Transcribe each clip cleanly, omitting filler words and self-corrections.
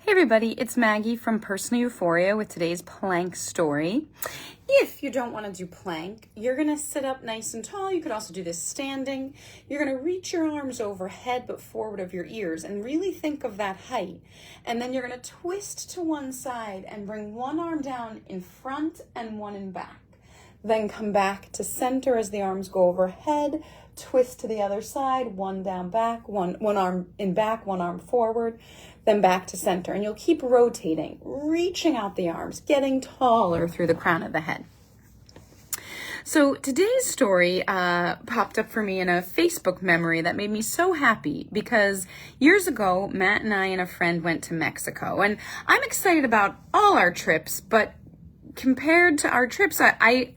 Hey everybody, it's Maggie from Personal Euphoria with today's plank story. If you don't want to do plank, you're going to sit up nice and tall. You could also do this standing. You're going to reach your arms overhead but forward of your ears and really think of that height. And then you're going to twist to one side and bring one arm down in front and one in back. Then come back to center as the arms go overhead, twist to the other side, one down back, one arm in back, one arm forward, then back to center. And you'll keep rotating, reaching out the arms, getting taller through the crown of the head. So today's story popped up for me in a Facebook memory that made me so happy because years ago, Matt and I and a friend went to Mexico. And I'm excited about all our trips, but compared to our trips, I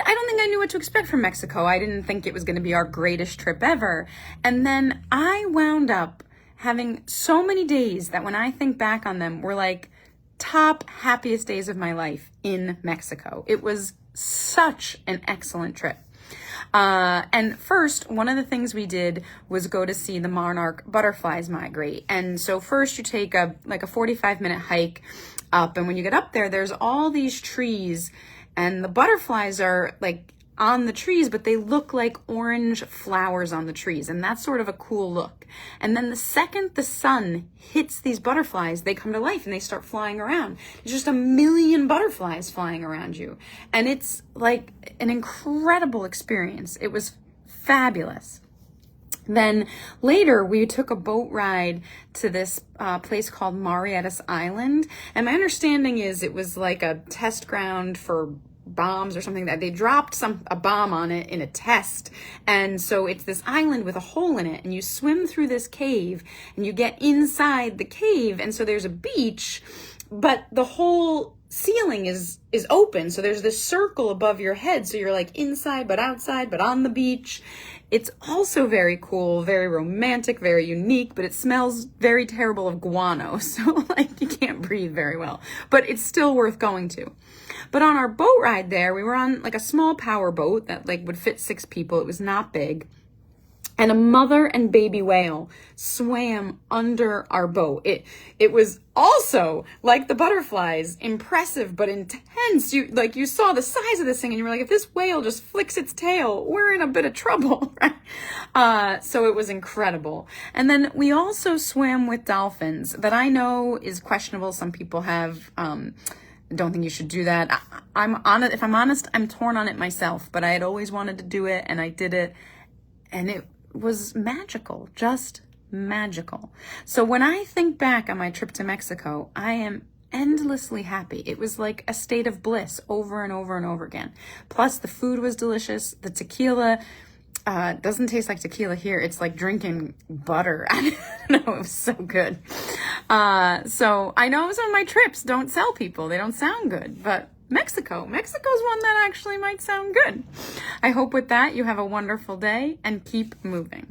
don't think I knew what to expect from Mexico. I didn't think it was going to be our greatest trip ever. And then I wound up having so many days that when I think back on them, were like top happiest days of my life in Mexico. It was such an excellent trip. And first, one of the things we did was go to see the monarch butterflies migrate. And so first you take a 45-minute hike up. And when you get up there, there's all these trees and the butterflies are like on the trees, but they look like orange flowers on the trees. And that's sort of a cool look. And then the second the sun hits these butterflies, they come to life and they start flying around. There's just a million butterflies flying around you. And it's like an incredible experience. It was fabulous. Then later, we took a boat ride to this place called Mariettas Island. And my understanding is it was like a test ground for bombs or something, that they dropped a bomb on it in a test. And so it's this island with a hole in it, and you swim through this cave and you get inside the cave. And so there's a beach, but the whole ceiling is open. So there's this circle above your head. So you're like inside, but outside, but on the beach. It's also very cool, very romantic, very unique, but it smells very terrible of guano. So like you can't breathe very well, but it's still worth going to. But on our boat ride there, we were on like a small power boat that like would fit 6 people. It was not big. And a mother and baby whale swam under our boat. It was also, like the butterflies, impressive but intense. You saw the size of this thing and you were like, if this whale just flicks its tail, we're in a bit of trouble, right? So it was incredible. And then we also swam with dolphins that I know is questionable. Some people have don't think you should do that. If I'm honest, I'm torn on it myself, but I had always wanted to do it and I did it, and it was magical, just magical. So when I think back on my trip to Mexico, I am endlessly happy. It was like a state of bliss over and over and over again. Plus the food was delicious. The tequila doesn't taste like tequila here. It's like drinking butter. I don't know, it was so good. So I know some of my trips don't sell people. They don't sound good, but Mexico's one that actually might sound good. I hope with that you have a wonderful day and keep moving.